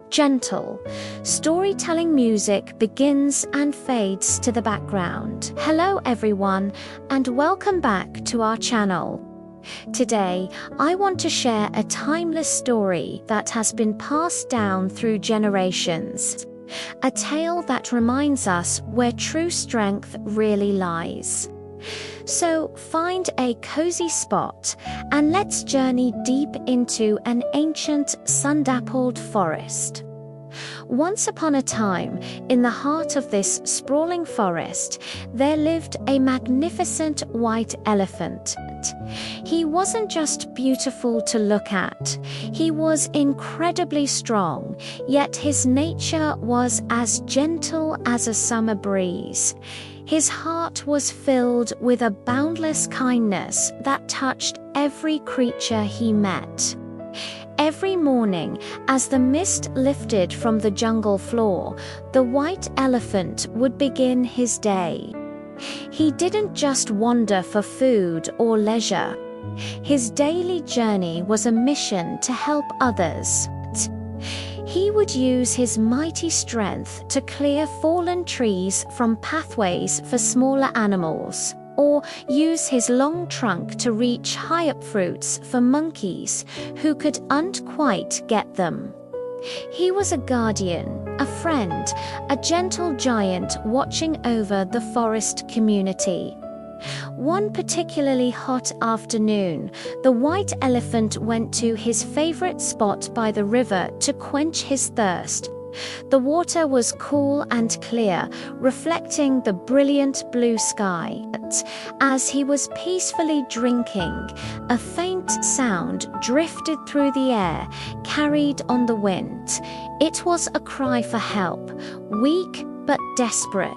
gentle. Storytelling music begins and fades to the background. Hello everyone, and welcome back to our channel. Today, I want to share a timeless story that has been passed down through generations. A tale that reminds us where true strength really lies. So find a cozy spot and let's journey deep into an ancient, sun-dappled forest. Once upon a time, in the heart of this sprawling forest, there lived a magnificent white elephant. He wasn't just beautiful to look at, he was incredibly strong, yet his nature was as gentle as a summer breeze. His heart was filled with a boundless kindness that touched every creature he met. Every morning, as the mist lifted from the jungle floor, the white elephant would begin his day. He didn't just wander for food or leisure. His daily journey was a mission to help others. He would use his mighty strength to clear fallen trees from pathways for smaller animals, or use his long trunk to reach high-up fruits for monkeys who couldn't quite get them. He was a guardian, a friend, a gentle giant watching over the forest community. One particularly hot afternoon, the white elephant went to his favorite spot by the river to quench his thirst. The water was cool and clear, reflecting the brilliant blue sky. As he was peacefully drinking, a faint sound drifted through the air, carried on the wind. It was a cry for help, weak but desperate.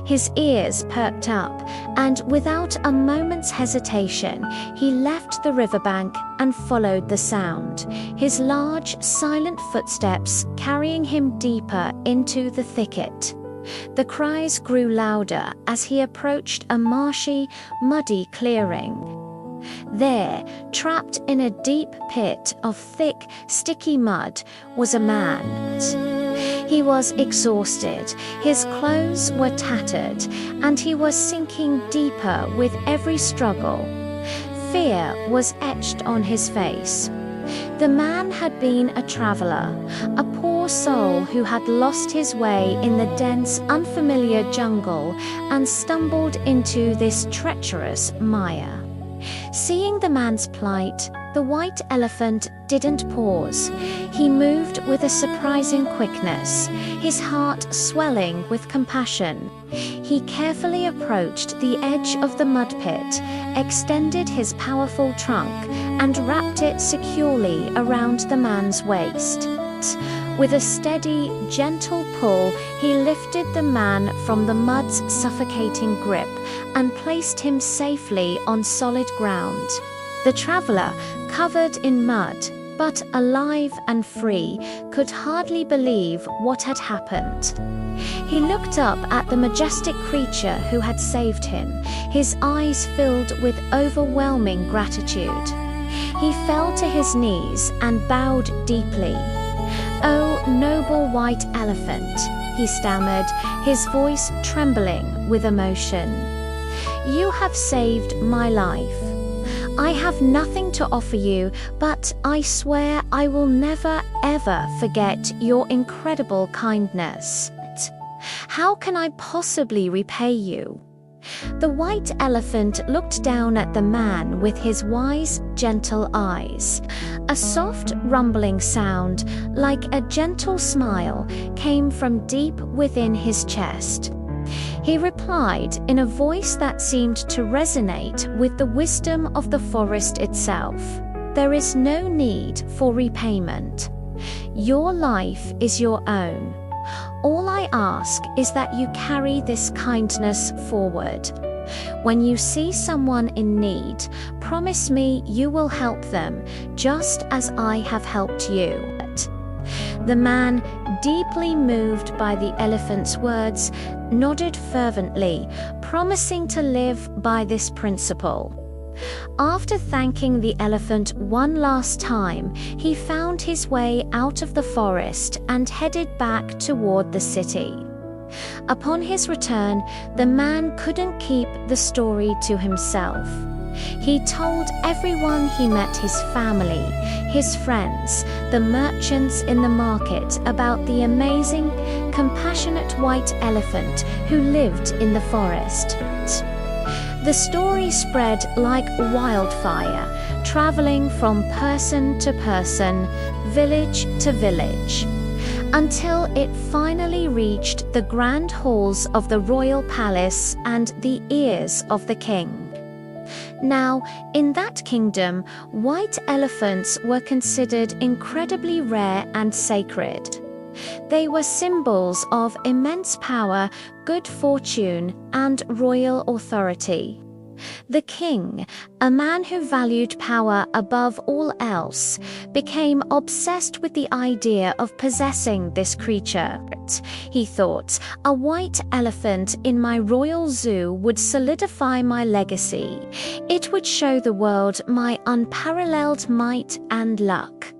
His ears perked up, and without a moment's hesitation, he left the riverbank and followed the sound, his large, silent footsteps carrying him deeper into the thicket. The cries grew louder as he approached a marshy, muddy clearing. There, trapped in a deep pit of thick, sticky mud, was a man. He was exhausted, his clothes were tattered, and he was sinking deeper with every struggle. Fear was etched on his face. The man had been a traveler, a poor soul who had lost his way in the dense, unfamiliar jungle and stumbled into this treacherous mire. Seeing the man's plight, the white elephant didn't pause. He moved with a surprising quickness, his heart swelling with compassion. He carefully approached the edge of the mud pit, extended his powerful trunk, and wrapped it securely around the man's waist. With a steady, gentle pull, he lifted the man from the mud's suffocating grip and placed him safely on solid ground. The traveler, covered in mud, but alive and free, could hardly believe what had happened. He looked up at the majestic creature who had saved him, his eyes filled with overwhelming gratitude. He fell to his knees and bowed deeply. "Oh, noble white elephant," he stammered, his voice trembling with emotion. "You have saved my life. I have nothing to offer you, but I swear I will never, ever forget your incredible kindness. How can I possibly repay you?" The white elephant looked down at the man with his wise, gentle eyes. A soft, rumbling sound, like a gentle smile, came from deep within his chest. He replied in a voice that seemed to resonate with the wisdom of the forest itself. "There is no need for repayment. Your life is your own. All I ask is that you carry this kindness forward. When you see someone in need, promise me you will help them, just as I have helped you." The man, deeply moved by the elephant's words, nodded fervently, promising to live by this principle. After thanking the elephant one last time, he found his way out of the forest and headed back toward the city. Upon his return, the man couldn't keep the story to himself. He told everyone he met, his family, his friends, the merchants in the market, about the amazing, compassionate white elephant who lived in the forest. The story spread like wildfire, traveling from person to person, village to village, until it finally reached the grand halls of the royal palace and the ears of the king. Now, in that kingdom, white elephants were considered incredibly rare and sacred. They were symbols of immense power, good fortune, and royal authority. The king, a man who valued power above all else, became obsessed with the idea of possessing this creature. He thought, a white elephant in my royal zoo would solidify my legacy. It would show the world my unparalleled might and luck.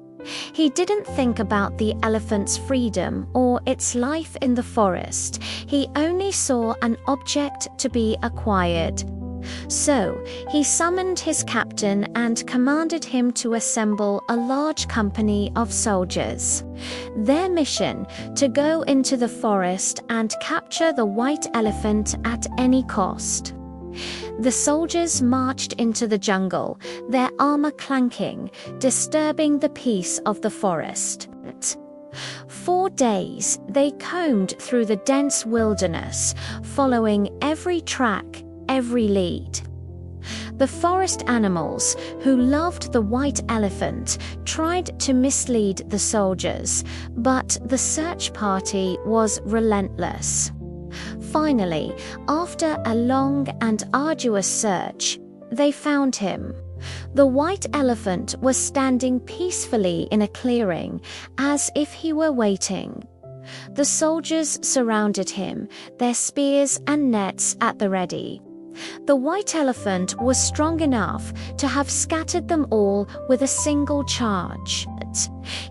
He didn't think about the elephant's freedom or its life in the forest. He only saw an object to be acquired. So, he summoned his captain and commanded him to assemble a large company of soldiers. Their mission, to go into the forest and capture the white elephant at any cost. The soldiers marched into the jungle, their armor clanking, disturbing the peace of the forest. 4 days, they combed through the dense wilderness, following every track, every lead. The forest animals, who loved the white elephant, tried to mislead the soldiers, but the search party was relentless. Finally, after a long and arduous search, they found him. The white elephant was standing peacefully in a clearing, as if he were waiting. The soldiers surrounded him, their spears and nets at the ready. The white elephant was strong enough to have scattered them all with a single charge.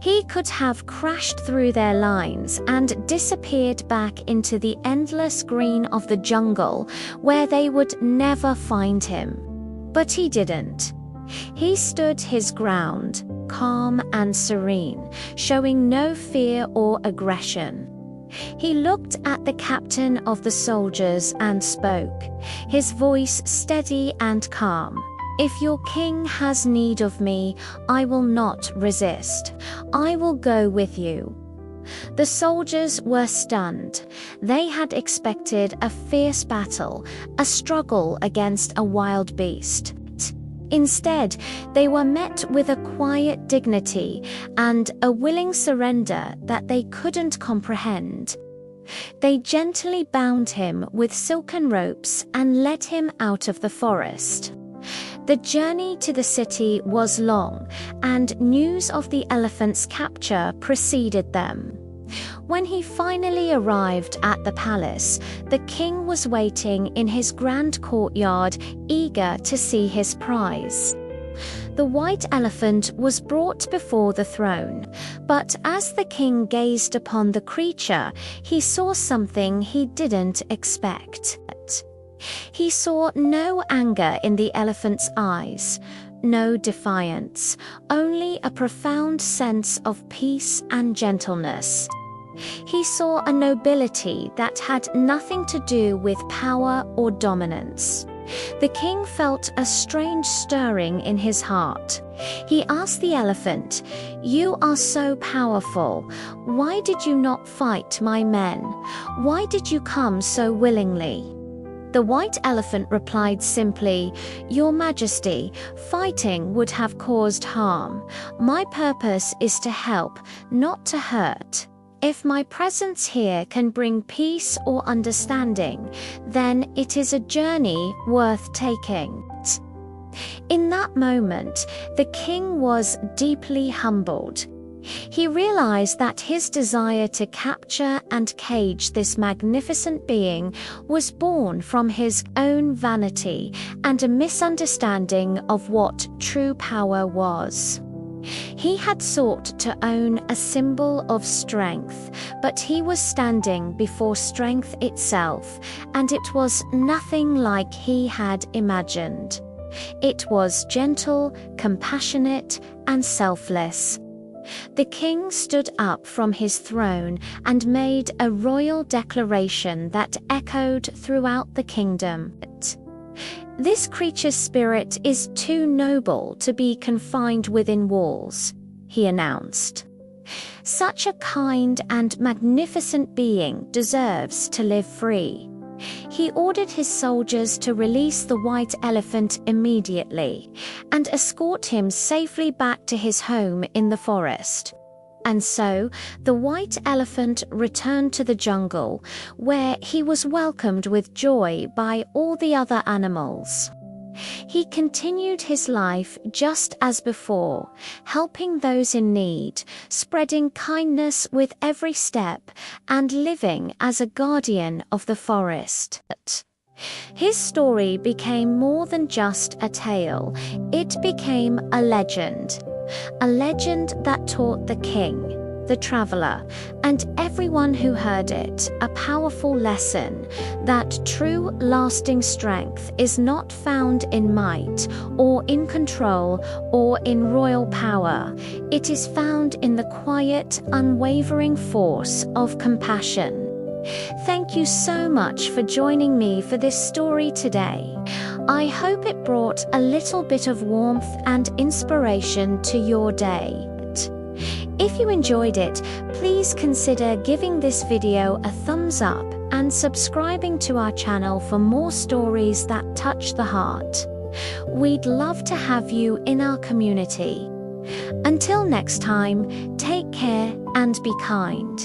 He could have crashed through their lines and disappeared back into the endless green of the jungle, where they would never find him. But he didn't. He stood his ground, calm and serene, showing no fear or aggression. He looked at the captain of the soldiers and spoke, his voice steady and calm. If your king has need of me, I will not resist. I will go with you. The soldiers were stunned. They had expected a fierce battle, a struggle against a wild beast. Instead, they were met with a quiet dignity and a willing surrender that they couldn't comprehend. They gently bound him with silken ropes and led him out of the forest. The journey to the city was long, and news of the elephant's capture preceded them. When he finally arrived at the palace, the king was waiting in his grand courtyard, eager to see his prize. The white elephant was brought before the throne, but as the king gazed upon the creature, he saw something he didn't expect. He saw no anger in the elephant's eyes, no defiance, only a profound sense of peace and gentleness. He saw a nobility that had nothing to do with power or dominance. The king felt a strange stirring in his heart. He asked the elephant, "You are so powerful. Why did you not fight my men? Why did you come so willingly?" The white elephant replied simply, "Your Majesty, fighting would have caused harm. My purpose is to help, not to hurt. If my presence here can bring peace or understanding, then it is a journey worth taking." In that moment, the king was deeply humbled. He realized that his desire to capture and cage this magnificent being was born from his own vanity and a misunderstanding of what true power was. He had sought to own a symbol of strength, but he was standing before strength itself, and it was nothing like he had imagined. It was gentle, compassionate, and selfless. The king stood up from his throne and made a royal declaration that echoed throughout the kingdom. "This creature's spirit is too noble to be confined within walls," he announced. "Such a kind and magnificent being deserves to live free." He ordered his soldiers to release the white elephant immediately and escort him safely back to his home in the forest. And so the white elephant returned to the jungle, where he was welcomed with joy by all the other animals. He continued his life just as before, helping those in need, spreading kindness with every step, and living as a guardian of the forest. His story became more than just a tale. It became a legend that taught the king, the traveler, and everyone who heard it a powerful lesson that true lasting strength is not found in might or in control or in royal power. It is found in the quiet, unwavering force of compassion. Thank you so much for joining me for this story today. I hope it brought a little bit of warmth and inspiration to your day. If you enjoyed it, please consider giving this video a thumbs up and subscribing to our channel for more stories that touch the heart. We'd love to have you in our community. Until next time, take care and be kind.